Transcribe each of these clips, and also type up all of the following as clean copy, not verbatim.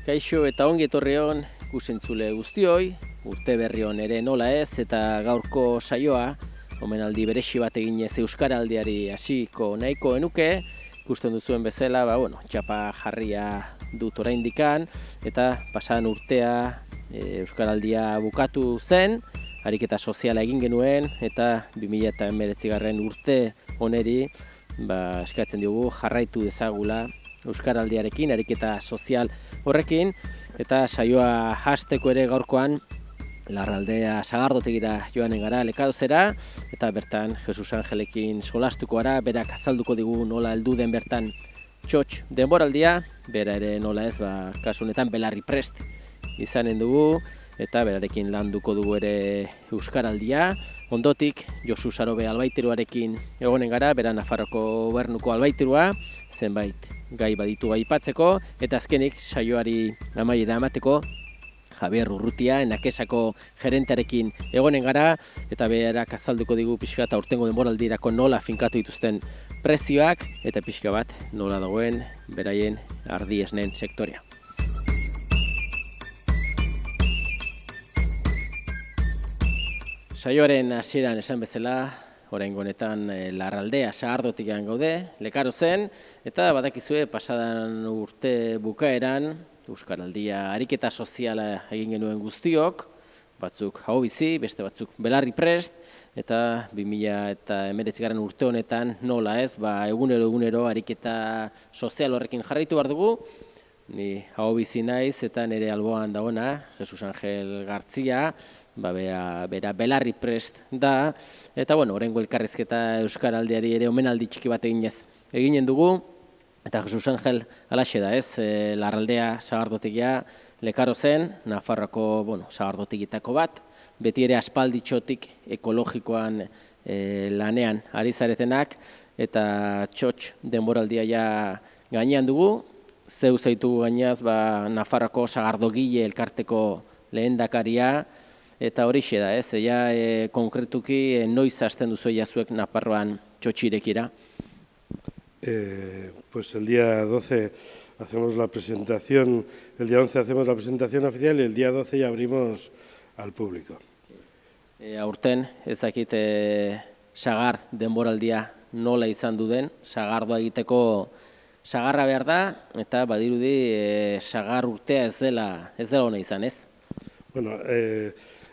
Kaixo eta ongi etorrion ikusentzule guztioi, urte berri on ere nola ez eta gaurko saioa, omenaldi beresi bat eginez euskaraldiari hasiko nahiko genuke, ikusten duzuen bezala, txapa jarria dut oraindikan eta pasadan urtea euskaraldia bukatu zen, ariketa soziala egin genuen eta 2019 urte oneri eskatzen diogu jarraitu dezagula euskaraldiarekin, ariketa sozial horrekin, eta saioa hasteko ere gaurkoan Larraldea Sagardotegira joanen gara Lekadozera, eta bertan Jesus Angelekin solastuko gara, berak azalduko digu nola heldu den bertan txotx denboraldia, bera ere nola ez, kasu honetan belarri prest izanen dugu, eta berarekin landuko dugu ere euskaraldia. Ondotik, Josu Sarobe albaiteruarekin egonen gara, bera Nafarroko Gobernuko albaiterua, zenbait gai baditu aipatzeko, eta azkenik saioari amaiera emateko Javier Urrutia, Enakesako gerentearekin egonen gara, eta berak azalduko digu pixka eta aurtengo denboraldirako nola finkatu dituzten prezioak, eta pixka bat nola dagoen beraien ardi esnen sektorea. Saioaren hasieran esan bezala, oraingo honetan Larraldea Sagardotikan gaude, Lekarozen, eta badakizue pasadan urte bukaeran, euskaraldia ariketa soziala egin genuen guztiok, batzuk hau bizi, beste batzuk belarri prest, eta 2019 urte honetan nola ez, egunero ariketa sozial horrekin jarraitu behar dugu, ni hau bizi naiz eta nire alboan dagoena, Jesus Angel Gartzia, bera belarri prest da, eta oraingo elkarrizketa euskaraldiari ere omenaldi txiki bat eginen dugu, eta Jesus Angel alaxe da ez, Larraldea Sagardotegia Lekarozen, Nafarroako sagardotegitako bat, beti ere aspalditxotik ekologikoan lanean ari zaretenak, eta txotx denboraldia ja gainean dugu, zeu zaitu gainaz Nafarroako sagardogile elkarteko lehendakaria, eta horixe da, ez, konkretuki noiz hasten duzu zuek Nafarroan txotxirekira? Pues el día 12 hacemos la presentación, el día 11 hacemos la presentación oficial y el día 12 ya abrimos al público. Aurten, ez dakit sagar denboraldia nola izan duden, sagardoa egiteko sagarra behar da, eta badirudi sagar urtea ez dela ona izan, ez? Bueno,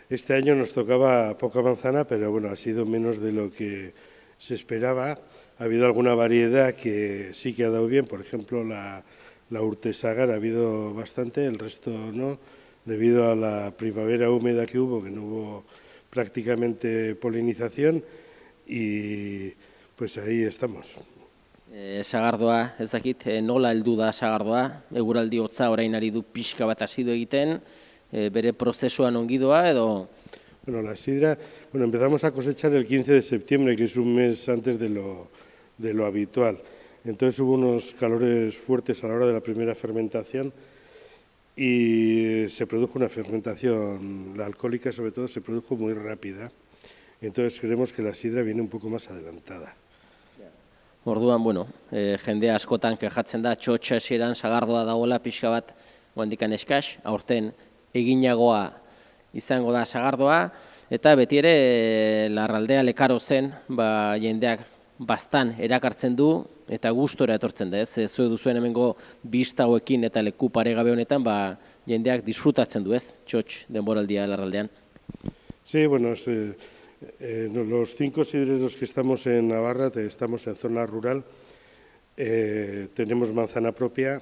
este año nos tocaba poca manzana, pero ha sido menos de lo que se esperaba. Ha habido alguna variedad que sí que ha dado bien, por ejemplo, la urtesagar ha habido bastante, el resto no, debido a la primavera húmeda que no hubo prácticamente polinización, y pues ahí estamos. Sagardoa, ez dakit, nola heldu da sagardoa, eguraldi hotza orain ari du pixka bat hasi du egiten, bere prozesuan ongidoa edo? Bueno, la sidra, empezamos a cosechar el 15 de septiembre, que es un mes antes de lo habitual. Entonces hubo unos calores fuertes a la hora de la primera fermentación y se produjo una fermentación, la alcohólica sobre todo, se produjo muy rápida. Entonces creemos que la sidra viene un poco más adelantada. Orduan, jende askotan kejatzen da, txotxa esieran sagardoa dagoela pixka bat handikan eskas, aurten eginagoa izango da sagardoa, eta beti ere Larraldea Lekarozen jendeak bastan erakartzen du eta gustora etortzen da, ez? Zuek duzuen hemengo bista hauekin eta leku paregabe honetan jendeak disfrutatzen du, ez? Txotx denboraldia Larraldean. Sí, los 5 sidreros que estamos en Navarra, estamos en zona rural, tenemos manzana propia.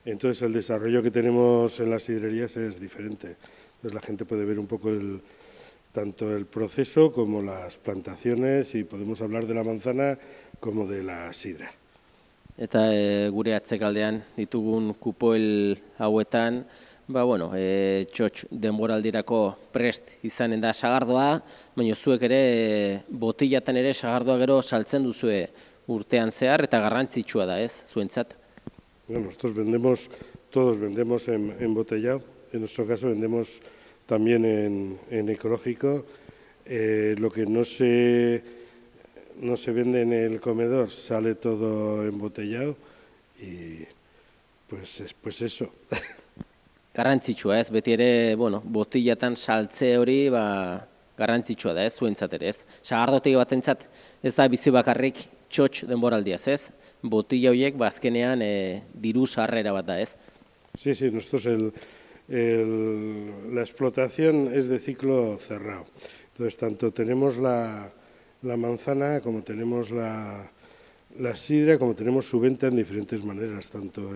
Entonces el desarrollo que tenemos en las sidrerías es diferente. Entonces la gente puede ver un poco tanto el proceso como las plantaciones, y podemos hablar de la manzana como de la sidra. Eta gure atzekaldean ditugun kupoel hauetan, txotx denboraldirako prest izanen da sagardoa, baina zuek ere botillatan ere sagardoa gero saltzen duzue urtean zehar, eta garrantzitsua da, ez, zuentzat? Nosotros todos vendemos en embotellado, en nuestro caso vendemos también en ecológico. Lo que no se vende en el comedor sale todo embotellado, y pues eso. garrantzitsua, ez? Beti ere, bueno, botillatan saltze hori, garrantzitsua da, ez? Zuentzat ere, ez? Sagardotegi batentzat ez da bizi bakarrik txotx denboraldiaz, ez? Botilla horiek, azkenean diru sarrera bat da, ez? Sí, sí, nosotros la explotación es de ciclo cerrado. Entonces, tanto tenemos la manzana como tenemos la sidra, como tenemos su venta en diferentes maneras, tanto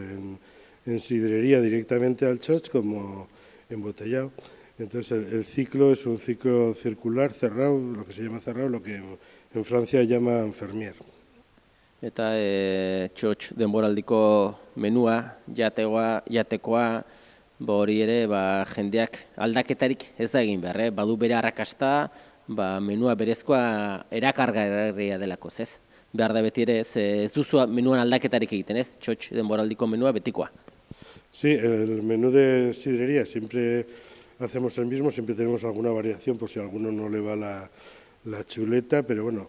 en sidrería directamente al choch como embotellado. Entonces, el ciclo es un ciclo circular, cerrado, lo que se llama cerrado, lo que en Francia llaman fermier. Eta txotx denboraldiko menua, jatekoa, hori ere jendeak aldaketarik ez da egin behar, badu bere arrakasta, menua berezkoa erakargarria delako, ez? Behar da beti ere, ez duzu menuan aldaketarik egiten, ez? Txotx denboraldiko menua betikoa. Sí, el menú de sidrería siempre hacemos el mismo, siempre tenemos alguna variación por si a alguno no le va la chuleta, pero bueno,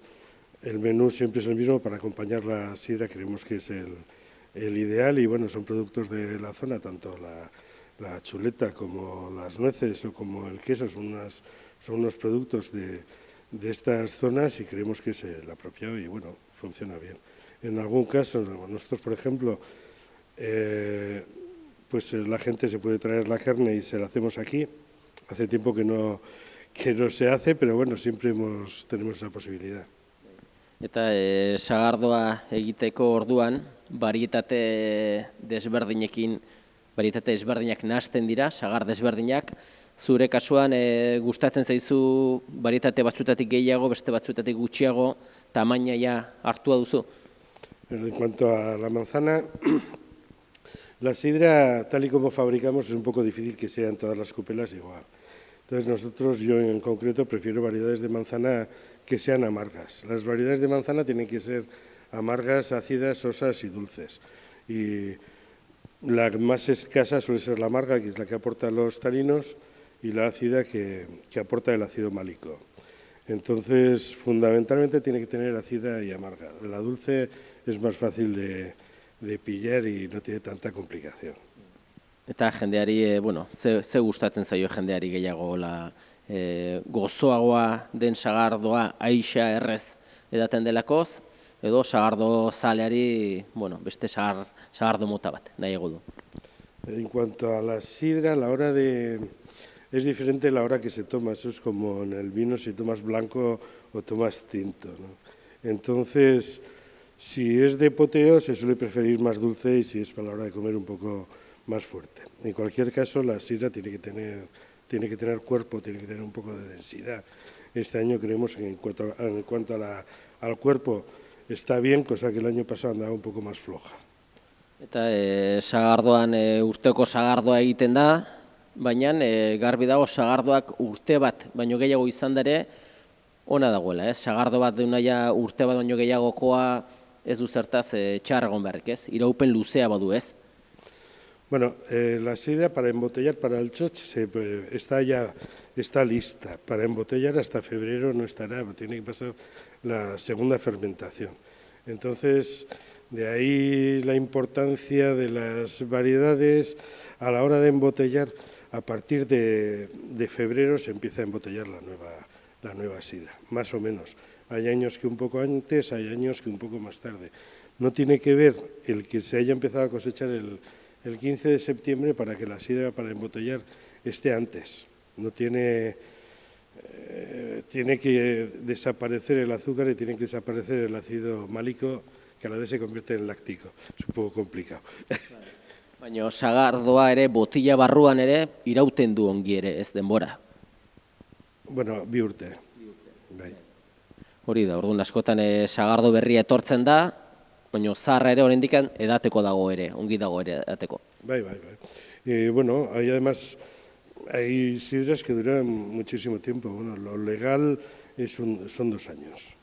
el menú siempre es el mismo para acompañar la sidra, creemos que es el ideal y bueno, son productos de la zona, tanto la chuleta como las nueces o como el queso, son unos productos de estas zonas y creemos que es el apropiado y bueno, funciona bien. En algún caso, nosotros por ejemplo, pues la gente se puede traer la carne y se la hacemos aquí, hace tiempo que no se hace, pero bueno, siempre tenemos esa posibilidad. Eta sagardoa egiteko orduan, varietate desberdinak nahasten dira, sagar desberdinak. Zure kasuan gustatzen zaizu varietate batzutatik gehiago, beste batzutatik gutxiago, tamaina hartua duzu? En cuanto a la manzana, la sidra, tal y como fabricamos, es un poco difícil que sean todas las cupelas igual. Entonces yo en concreto prefiero variedades de manzana que sean amargas. Las variedades de manzana tienen que ser amargas, ácidas, sosas y dulces. Y la más escasa suele ser la amarga, que es la que aporta los taninos, y la ácida que aporta el ácido málico. Entonces, fundamentalmente tiene que tener ácida y amarga. La dulce es más fácil de pillar y no tiene tanta complicación. Eta jendeari, ze gustatzen zaio jendeari gehiago, gozoagoa den sagardoa aixa errez edaten delakoz, edo sagardo zaleari, beste sagardo mota bat, nahiago du. En cuanto a la sidra, es diferente la hora que se toma, eso es como en el vino si tomas blanco o tomas tinto, ¿no? Entonces, si es de poteo se suele preferir más dulce y si es para la hora de comer un poco más fuerte. En cualquier caso, la sidra tiene que tener cuerpo, tiene que tener un poco de densidad. Este año creemos que en cuanto al cuerpo está bien, cosa que el año pasado andaba un poco más floja. Eta sagardoan urteko sagardoa egiten da, baina garbi dago sagardoak urte bat baino gehiago izan ere ona dagoela, ez? Sagardo bat deuna urte bat baino gehiagokoa ez du zertaz txarragon beharrik, ez? Iraupen luzea badu, ez? Bueno, la sidra para embotellar para el choch está lista. Para embotellar hasta febrero no estará, tiene que pasar la segunda fermentación. Entonces, de ahí la importancia de las variedades a la hora de embotellar. A partir de febrero se empieza a embotellar la nueva sidra, más o menos. Hay años que un poco antes, hay años que un poco más tarde. No tiene que ver el que se haya empezado a cosechar el 15 de septiembre para que la sidra para embotellar esté antes. No tiene que desaparecer el azúcar y tiene que desaparecer el ácido málico, que a la vez se convierte en láctico. Es un poco complicado. Baina sagardoa ere, botila barruan ere, irauten du ongi ere, ez denbora. Bueno, 2 urte. Bai. Hori da, orduan askotan sagardo berria etortzen da, baina zarra ere oraindik edateko dago ere, ongi dago ere edateko. Bai. Bueno, hay sidras que duran muchísimo tiempo. Bueno, lo legal son 2 años.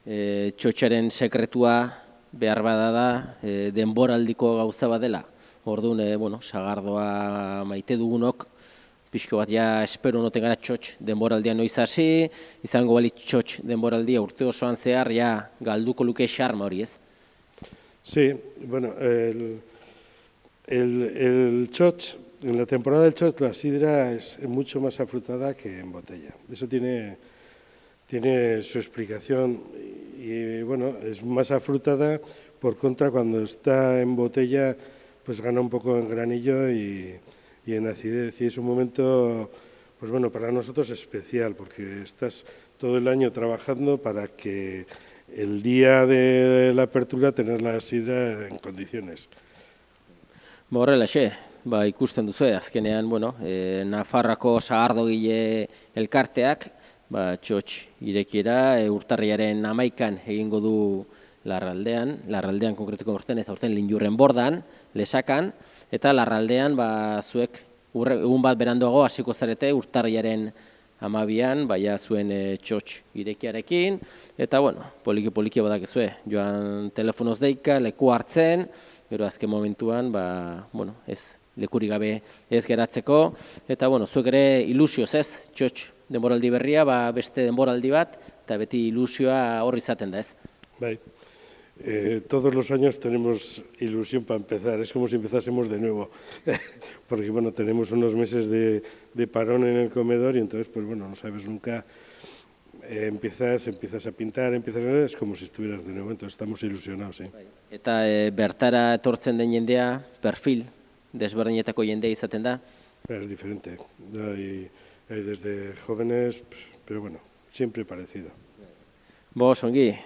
Txotxaren sekretua behar bada da denboraldiko gauza bat dela. Orduan, sagardoa maite dugunok, pixko bat espero noten gara txotx denboraldia noiz hasi, izango balitz txotx denboraldia urte osoan zehar galduko luke xarma hori, ez? Sí, bueno, el txotx En la temporada del Chot la sidra es mucho más afrutada que en botella. Eso tiene su explicación y bueno, es más afrutada, por contra cuando está en botella pues gana un poco en granillo y en acidez, y es un momento pues bueno, para nosotros especial porque estás todo el año trabajando para que el día de la apertura tener la sidra en condiciones. Horrelaxe, ikusten duzu, azkenean, Nafarroako sagardogile elkarteak, txotx irekiera urtarriaren 11an egingo du Larraldean konkretuko urten ez aurten Linjurren Bordan, Lesakan, eta Larraldean zuek egun bat beranduago hasiko zarete urtarriaren 12an, zuen txotx irekiarekin, eta poliki badakizue, joan telefonoz deika, leku hartzen, gero azken momentuan, ez lekurik gabe ez geratzeko, eta zuek ere ilusioz ez, txotx denboraldi berria, beste denboraldi bat, eta beti ilusioa hor izaten da ez. Bai, todos los años tenemos ilusión para empezar, es como si empezásemos de nuevo, porque tenemos unos meses de parón en el comedor y entonces no sabes nunca, empiezas a pintar, es como si estuvieras de nuevo, entonces estamos ilusionados. Eta bertara etortzen den jendea, perfil desberdinetako jendea izaten da? Es diferente, hay desde jóvenes, pero siempre parecido. Ongi,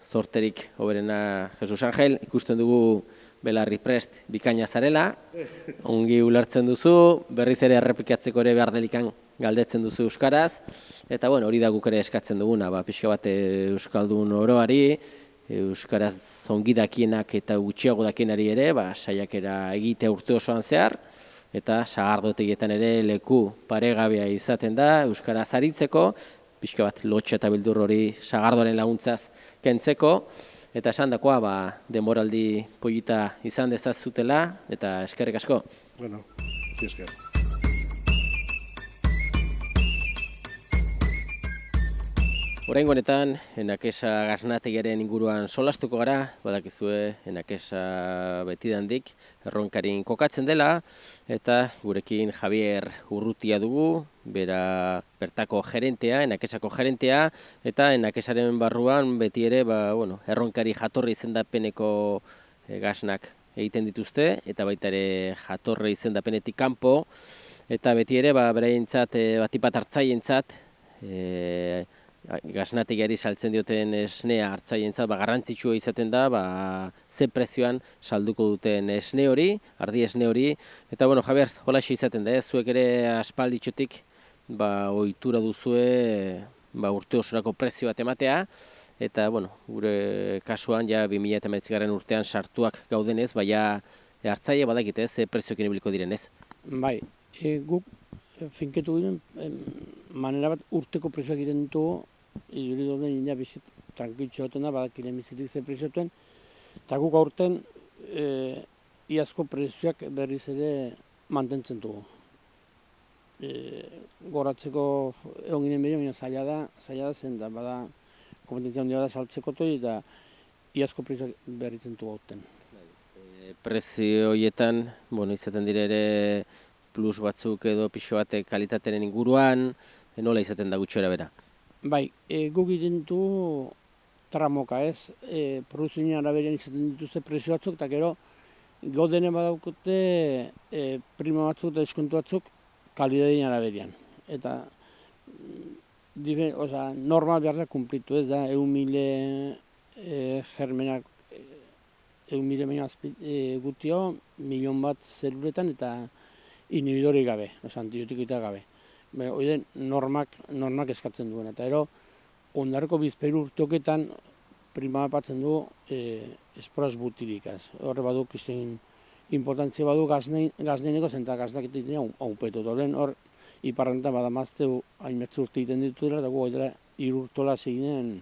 zorterik hoberena Jesus Angel, ikusten dugu belarri prest bikaina zarela, ongi ulertzen duzu, berriz ere errepikatzeko ere behar delikan galdetzen duzu euskaraz, eta hori da guk ere eskatzen duguna, pixka bat euskaldun oroari, euskaraz ongi dakienak eta gutxiago dakienari ere, saiakera egitea urte osoan zehar, eta sagardotegietan ere leku paregabea izaten da euskaraz aritzeko, pixka bat lotxa eta bildur hori sagardoaren laguntzaz kentzeko, eta esan dakoa, denboraldi polita izan dezazutela, eta eskerrik asko. Esker. Oraingo honetan, Enakesa gaznategiaren inguruan solastuko gara, badakizue Enakesa betidandik erronkarin kokatzen dela, eta gurekin Javier Urrutia dugu, bertako gerentea, Enakesako gerentea, eta Enakesaren barruan beti ere, erronkari jatorri izendapeneko gaznak egiten dituzte, eta baita ere jatorri izendapenetik kanpo, eta beti ere, beraientzat, batipat hartzaientzat, gaznategiari saltzen dioten esnea hartzaientzat garrantzitsua izaten da, ze prezioan salduko duten esne hori, ardi esne hori, eta Javier, holaxe izaten da, zuek ere aspalditxotik ohitura duzue urte osorako prezio bat ematea, eta gure kasuan 2019 urtean sartuak gaudenez, hartzaile badakite ze prezioekin ibiliko direnez. Bai, guk finketu ginen, manera bat urteko prezioak egiten ditugu, iduri doden jendea bizit tranquiltxo goten da, badakiren bizitik ze preziotuen, eta guk aurten iazko prezioak berriz ere mantentzen dugu. Goratzeko egon ginen behar, baina zaila da zen, da bada kompetentzia handia da saltzeko toi, eta iazko prezioak berritzen dugu aurten. Prezio horietan, izaten dire ere plus batzuk edo pixo bate kalitatearen inguruan, nola izaten da gutxora bera? Bai, guk egiten du tramoka ez, produzioen araberian izaten dituzte prezio batzuk, eta gero gaudenen badaukute prima batzuk eta deskontu batzuk kalitatean araberian. Eta normal behar da kumplitu ez da, 1.000 germenak, 1.000 baino gutio, 1.000.000 zeluretan eta inhibidori gabe, antibiotikoita gabe. Hori normak eskatzen duen, eta ondarko bizpahiru urteoketan prima batzen du esporaz butirikaz. Horre badu izten importantzia badu gazneineko zen eta gaznak egiten haupetu. Hor iparrantan badamazteu hainmetzu urte egiten ditudela, eta gu dela irurtola zeginen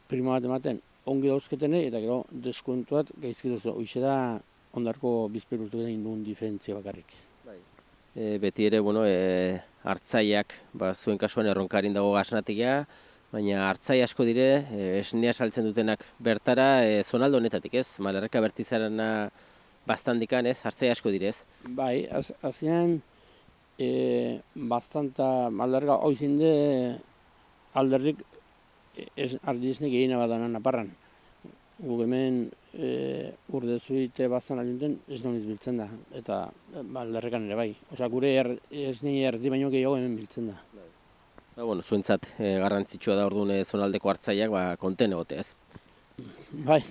prima bat ematen ongi dauzketene, eta gero deskontuat gaizki duzu. Hoxe da ondarko bizpahiru urteoketan induen diferentzia bakarrik. Beti ere, hartzaileak, zuen kasuan erronkarin dago gaznategia, baina hartzaile asko dire, esnea saltzen dutenak bertara, zonaldo honetatik ez, Malerreka Bertizarana bastandikan, ez, hartzea asko direz. Bai, azkenean, bastanta alderga hoizinde alderrik ardiznek egin abadana naparran. Guk hemen urdezuite bastan alinten ez nauniz biltzen da, eta alderrekan ere bai. Osea, gure ez nahi erdi baino gehiago hemen biltzen da. Bueno, zuentzat garrantzitsua da orduan zonaldeko hartzaileak konten egote, ez? Bai,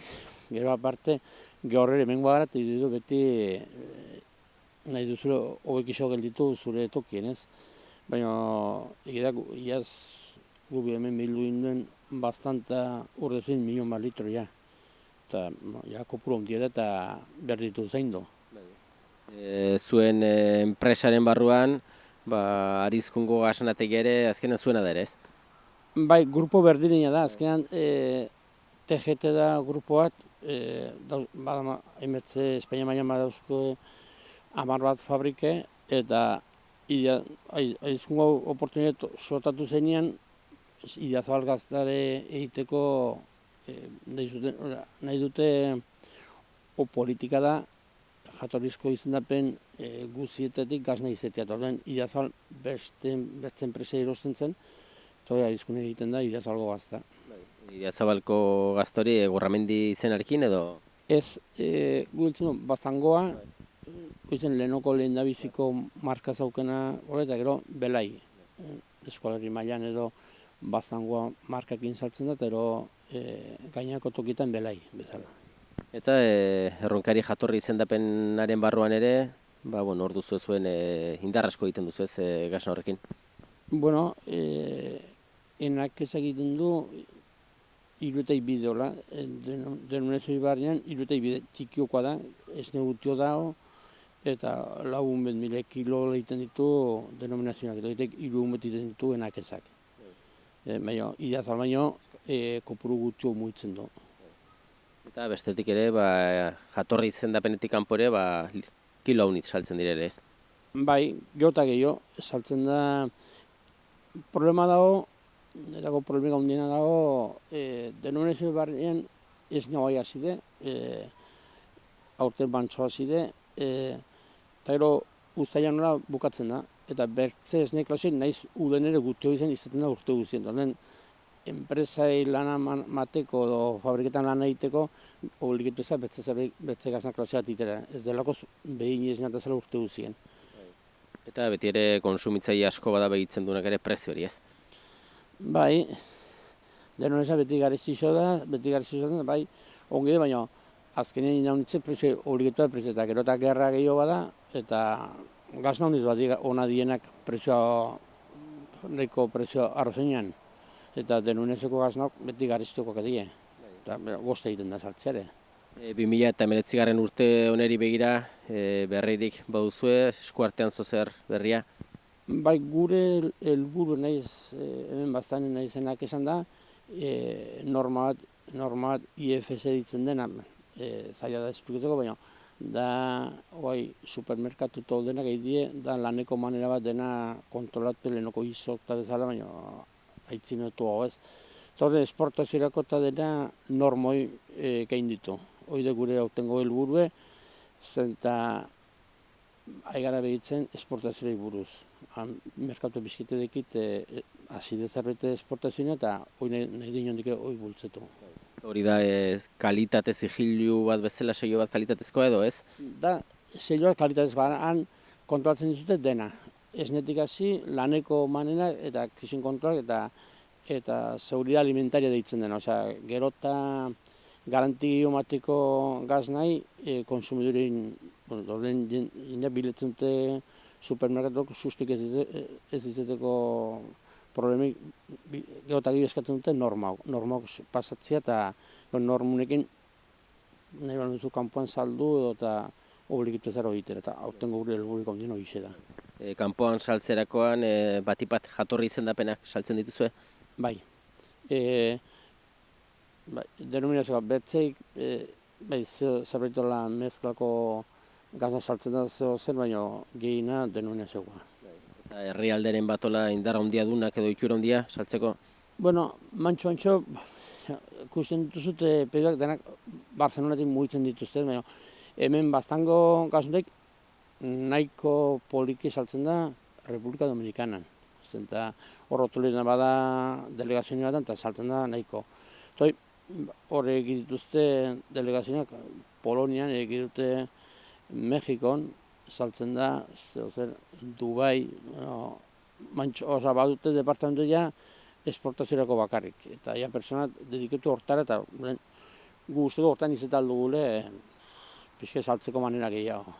gero aparte, gaur ere hemen gara, eta idu beti nahi duzule hobek iso gelditu zure tokien, ez? Baina, egidak, iaz gubi hemen bildu induen bastanta urdezuin 1.000.000 litro ja. Eta, ja, kopuru ondia da eta behar ditu zein do. Zuen enpresaren barruan, Arizkungo gasanategia ere azkenan zuena da ere, ez? Bai, grupo berdinea da, azkenan TGT da grupo bat, emetze Espainia mailan badauzko 10 bat fabrike, eta Arizkungo oportunitate sortatu zenean, Idiazabal gaztare egiteko nahi dute politika da jatorrizko izendapen guzietetik gazna izetea. Orduan, Idiazabal beste enpresa erosten zen, eta Arizkun egiten da Idiazabalgo gazta. Idiazabalko gazta hori Gorramendi izenarekin edo? Ez, guiltzen Baztangoa, guiltzen lehenoko lehendabiziko marka zaukena, eta gero Belai, eskolari mailan edo Baztangoa markakin saltzen da, eta gainako tokitan Belai bezala. Eta erronkari jatorri izendapenaren barruan ere, hor duzu zuen indar asko egiten duzu ez gasna horrekin? Bueno, enak ez egiten du irutei bideola, denominazio ibarrean irutei bide txikiokoa da, esne gutio dago, eta 400.000 kilo egiten ditu denominazioak, eta irudun egiten ditu enak ezak. Baina, Idiazabal baino, kopuru gutio muitzen du. Eta bestetik ere, jatorri izendapenetik kanpo ere, kilo haunitz saltzen dire ere ez? Bai, gero gehiago, saltzen da, problema dago, netako problema handiena dago, denominazio barrean ez nagoai azide, aurten bantzoa azide, eta gero uztailan nola bukatzen da, eta bertze esne klasien naiz uden ere gutio izan izaten da urte guztien. Orduan, enpresai lana mateko edo fabriketan lan egiteko obligitu ezak bertze gazna klase bat itera. Ez delako behin ez natazela urte guztien. Eta beti ere konsumitzaile asko bada begitzen duenak ere prezio hori ez? Bai, denonesa beti garestixo da, bai, ongi da, baina azkenean inaunitzen prezio obligitu da prezio, eta gero eta gerra gehiago bada, eta gazna honiz bat ona dienak prezioa, nahiko prezioa arrozenean. Eta denuneseko gaznak beti garestikoak die. Eta goste egiten da sartzeare. 2019 urte oneri begira berririk baduzue, eskuartean zozer berria? Bai, gure helburu naiz, hemen bastanen naizenak esan da, norma bat IFS ditzen dena, zaila da esplikatzeko, baina da supermerkatu tol denak egin da laneko manera bat dena kontrolatu lehenoko izok eta bezala, baina aitzinetu hau ez. Eta esportaziorako eta dena normoi gain ditu. Hoi gure hautengo helburue, zenta aigara behitzen esportaziorei buruz. Merkatu bizkite dekit azide zerbete esportazioa eta hoi nahi dinondik hoi bultzetu. Hori da kalitate zigilu bat bezala, saio bat kalitatezkoa edo ez? Da, saioak kalitatezkoa, han kontrolatzen dizute dena. Esnetik hasi, laneko manena eta krisin kontrolak eta seguridad alimentaria deitzen dena. Osea, gero eta garantio matiko gaz nahi, konsumidurin, jendea biletzen dute supermerkatuak sustik ez dizeteko problemik, gero eta gehiago eskatzen dute normauk pasatzea eta normunekin nahi behar duzu kanpoan saldu eta obligitu zara egiten, eta aurten gure helburiko handien horixe da. Kanpoan saltzerakoan batipat jatorri izendapenak saltzen dituzue? Bai. Denominazioa betzeik, zerbaitola mezklako gazna saltzen da zeo zer, baina gehiena denominazioa. Eta herrialderen batola indarra handia dunak edo itxura handia saltzeko? Bueno, ikusten dituzute pedioak denak Barcelonatik mugitzen dituzte, baina Hemen bastango kasuntek nahiko poliki saltzen da Republika Dominikanan. Eta hor otolena bada delegazioa eta saltzen da nahiko. Toi, hor egin dituzte delegazioak Polonian, egin dute Mexikon, saltzen da, Dubai, oza, badute departamentu ja esportaziorako bakarrik. Eta ja personat dediketu hortara eta gu uste du hortan izetal dugule pixke saltzeko manera gehiago.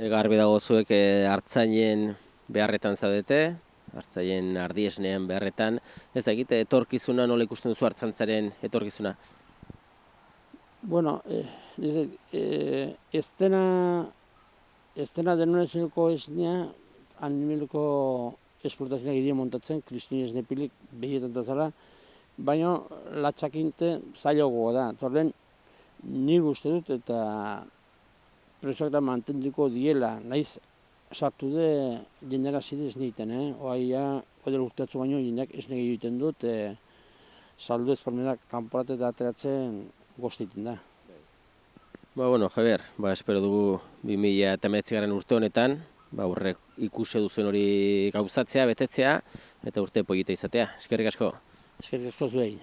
Garbi dago zuek artzainen beharretan zaudete, artzainen ardiesnean beharretan. Ez da egite, etorkizuna nola ikusten duzu artzantzaren etorkizuna? Bueno, ez dena denonezeko esnea animeleko esportazioak iria montatzen, kristin esnepilik behietan da zela, baina latxakinte zailagoa da. Torren, nik uste dut eta presoak da mantendiko diela, nahiz sartu de jendera zide esne egiten, Oaia, odel urteatzu baino jendeak esne gehiago egiten dut, saldu ezpormenak kanporate eta ateratzen goztiten da. Bueno, Javier, espero dugu 2019 urte honetan, horrek ikusi duzen hori gauzatzea, betetzea, eta urte polita izatea. Eskerrik asko. Eskerrik asko zuei.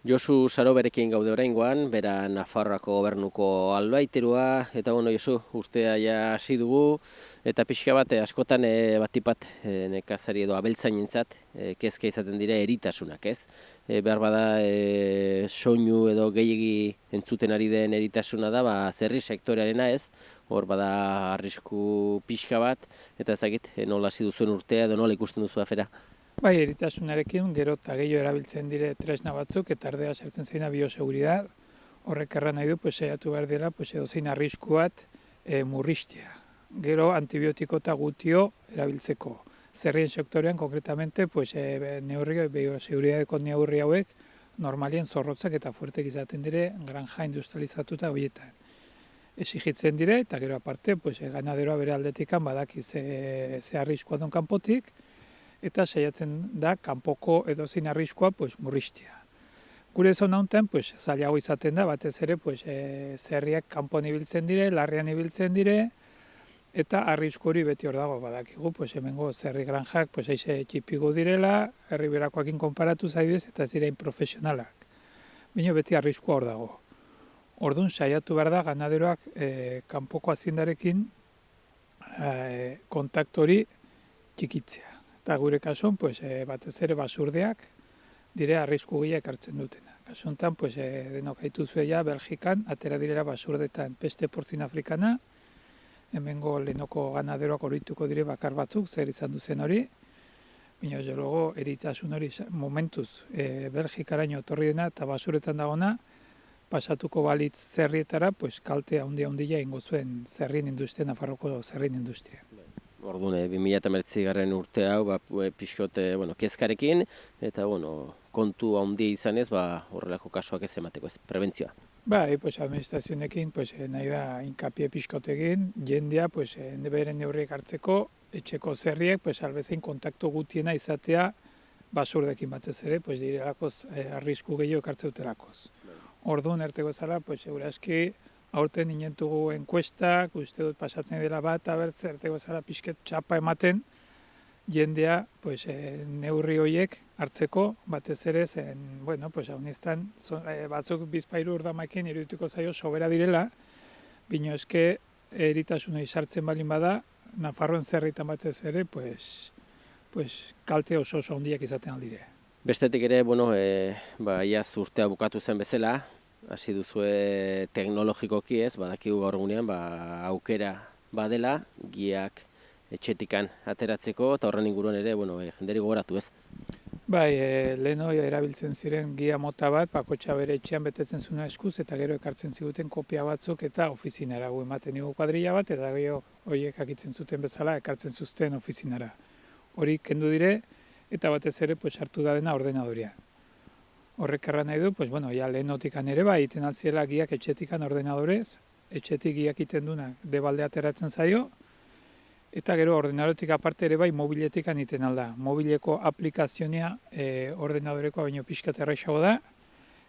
Josu Saroberekin gaude oraingoan, bera Nafarroako gobernuko albaiterua, eta Josu, urtea ja hasi dugu, eta pixka bat askotan batipat nekazari edo abeltzainentzat kezka izaten dira eritasunak, ez? Behar bada soinu edo gehiegi entzuten ari den eritasuna da, zerri sektorearena ez, hor bada arrisku pixka bat, eta ezagit nola hasi duzuen urtea edo nola ikusten duzu afera? Bai, eritasunarekin gero eta gehiago erabiltzen dire tresna batzuk eta ardera sartzen zaina bioseguridad. Horrek erran nahi du, saiatu behar dela, edozein arrisku bat murriztea. Gero antibiotiko eta gutio erabiltzeko. Zerrien sektorean, konkretamente, bioseguridadeko neurri hauek normalien zorrotzak eta fuertek izaten dire granja industrializatuta horietan. Exigitzen dire eta gero aparte, ganaderoa bere aldetikan badaki ze arriskua duen kanpotik, eta saiatzen da kanpoko edozein arriskua murriztea. Gure zona honetan zailago izaten da, batez ere zerriak kanpoan ibiltzen dire, larrian ibiltzen dire, eta arrisku hori beti hor dago badakigu, hemengo zerri granjak aize txipigo direla, herriberakoekin konparatu zaidez eta ez direin profesionalak. Baina beti arriskua hor dago. Orduan saiatu behar da ganaderoak kanpoko aziendarekin kontaktu hori txikitzea. Eta gure kasuan, batez ere basurdeak dire arrisku gehiak hartzen dutena. Kasu honetan, denok haituzue ja, Belgikan, atera direla basurdetan peste portzin afrikana, hemengo lehenoko ganaderoak horituko dire bakar batzuk, zer izan duzen hori, baina logo eritasun hori momentuz Belgikaraino etorri dena eta basuretan dagona, pasatuko balitz zerrietara, kalte handia ingo zuen zerrien industria, Nafarroko zerrien industria. Orduan, 2019 urte hau, pixkote, kezkarekin, eta, kontu handia izanez, horrelako kasuak ez emateko, ez, prebentzioa. Bai, administrazionekin, nahi da inkapie pixkotegin, jendea, beren neurriek hartzeko, etxeko zerriek, albezein kontaktu gutiena izatea, basurdekin batez ere, direlakoz arrisku gehiago hartzeuterakoz. Orduan, erteko zala, euraski, aurten inentugu enkuestak, uste dut pasatzen dela bat, abertze, erteko zara pixket txapa ematen, jendea neurri horiek hartzeko, batez ere zen, haunistan, batzuk bizpairu urdamakin irudituko zaio sobera direla, bino eske eritasuna izartzen balin bada, Nafarroen zerritan batez ere, kalte oso handiak izaten aldire. Bestetik ere, iaz urtea bukatu zen bezala, hasi duzue teknologikoki ez, badakigu gaur egunean aukera badela, giak etxetikan ateratzeko, eta horren inguruan ere, jenderi gogoratu ez. Bai, leheno erabiltzen ziren gia mota bat, bakotxa bere etxean betetzen zuen eskuz, eta gero ekartzen ziguten kopia batzuk eta ofizinara. Gu ematen dugu kuadrilla bat, eta gero horiek akitzen zuten bezala, ekartzen zuzten ofizinara. Hori kendu dire, eta batez ere sartu da dena ordenadorean. Horrek erran nahi du, lehenotikan ere egiten altziela giak etxetikan ordenadorez, etxetik giak iten duna debalde ateratzen zaio, eta gero ordenadoretik aparte ere bai mobiletik aniten alda. Mobileko aplikazioa ordenadorekoa baino pixkat erraisago da,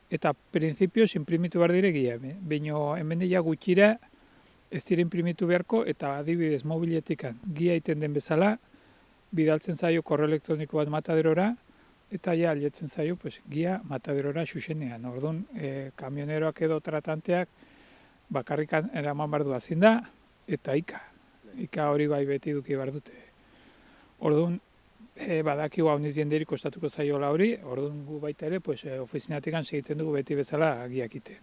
eta printzipioz inprimitu behar dire gia. Baina hemendia gutxira ez dira inprimitu beharko, eta adibidez mobiletikan gia iten den bezala, bidaltzen zaio korreo elektroniko bat mataderora, eta ja alietzen zaio pues, gia mataderora xuxenean. Orduan, kamioneroak edo tratanteak bakarrikan eraman behar du hazin da, eta ika hori bai beti duki behar dute. Orduan, badakigu hau jendeari kostatuko zaiola hori, orduan gu baita ere, pues, ofizinatikan segitzen dugu beti bezala giakite.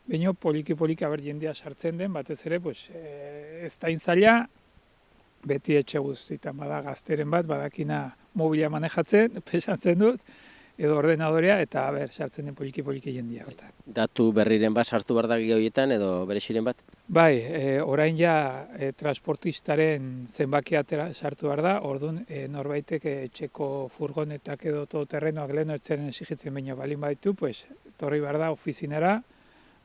Baina poliki-poliki aber jendea sartzen den, batez ere, pues, ez da inzaila, beti etxe guztietan bada gazteren bat, badakina mobila manejatzen, pesatzen dut, edo ordenadorea, eta sartzen den poliki-poliki jendea. Hortan. Datu berriren bat sartu behar da gia horietan edo bereziren bat? Bai, orain ja transportistaren zenbakia sartu behar da, orduan norbaitek etxeko furgonetak edo todoterrenoak leheno etzeren exigitzen baina balin baditu, pues, torri behar da ofizinera,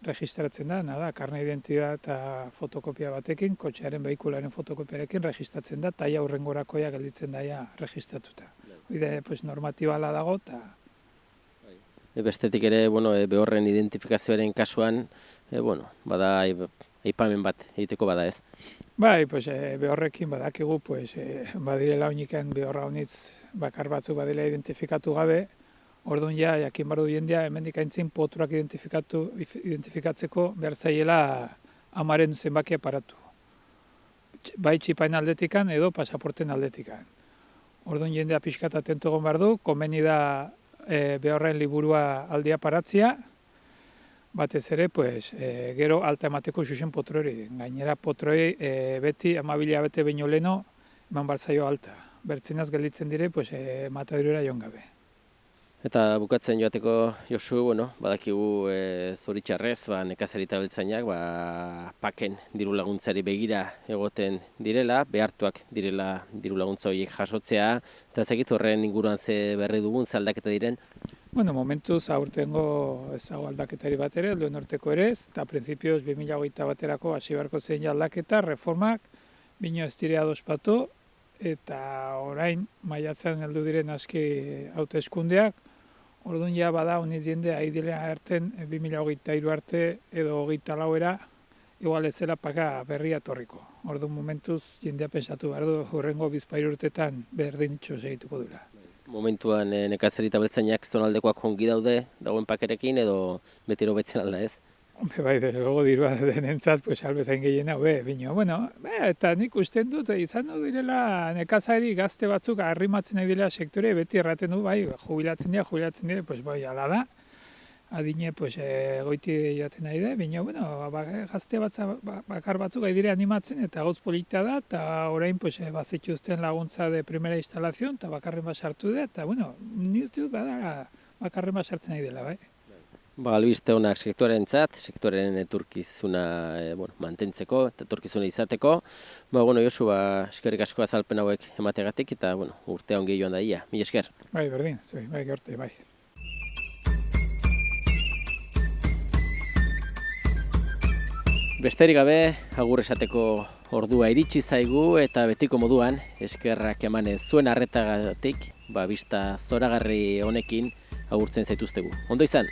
registratzen da, nada, karne identidad eta fotokopia batekin, kotxearen behikularen fotokopiarekin registratzen da, eta ja hurrengorakoia gelditzen da ja registratuta. Bide, pues, normatibala dago, eta... Bestetik ere, behorren identifikazioaren kasuan, bada aipamen bat egiteko bada ez. Bai, pues, behorrekin badakigu, pues, badirela oiniken behorra honitz bakar batzuk badila identifikatu gabe, orduan ja, jakin bardu jendea, hemendik aintzin poturak identifikatzeko behar zaiela amaren zenbaki aparatu. Bai txipain aldetikan edo pasaporten aldetikan. Orduan jendea pixkat atento egon behar du, komeni da behorren liburua aldia paratzia, batez ere, pues, gero alta emateko xuxen potrori. Gainera potroi beti 12 bete baino leno eman behar zaio alta. Bertzenaz gelditzen dire, pues, mataderora joan gabe. Eta bukatzen joateko, Josu, badakigu zoritxarrez, nekazarita beltzainak, paken diru laguntzari begira egoten direla, behartuak direla diru laguntza horiek jasotzea, eta ezagit horren inguruan ze berri dugun, ze aldaketa diren? Momentuz aurtengo ez dago aldaketari bat ere, lehen urteko ere ez, eta printzipioz 2021 baterako hasi beharko zen aldaketa, reformak, bino ez dire adospatu, eta orain maiatzen heldu diren aski hauteskundeak, orduan ja bada honiz jende aidilea erten 2023 arte edo 24era igual ez zela paka berria torriko. Orduan momentuz jendea pensatu behar du hurrengo 2 urtetan berdin itxo segituko dura. Momentuan nekazarita beltzainak zonaldekoak ongi daude, dagoen pakerekin edo betiro betzen alda ez? Bai, dugu dirua denentzat, pues, albezain gehiena, eta nik usten dut, izan du direla nekazari gazte batzuk arrimatzen nahi dira sektore, beti erraten du, bai, jubilatzen dira, pues, bai, ala da, adine, pues, goiti joaten nahi da, gazte bakar batzuk nahi dire animatzen, eta gauz polita da, eta orain, pues, bazituzten laguntza de primera instalazion, eta bakarren bat sartu da, eta, nire bada bakarren bat sartzen nahi dela, bai. Albiste honak sektorearen etorkizuna mantentzeko eta etorkizuna izateko. Josu, eskerrik asko azalpen hauek emategatik eta urtea ongi joan da ia. Mila esker. Bai, berdin, bai, gerte, bai. Besterik gabe, agur esateko ordua iritsi zaigu eta betiko moduan eskerrak emanez zuen arretagatik, bista zoragarri honekin agurtzen zaituztegu. Ondo izan!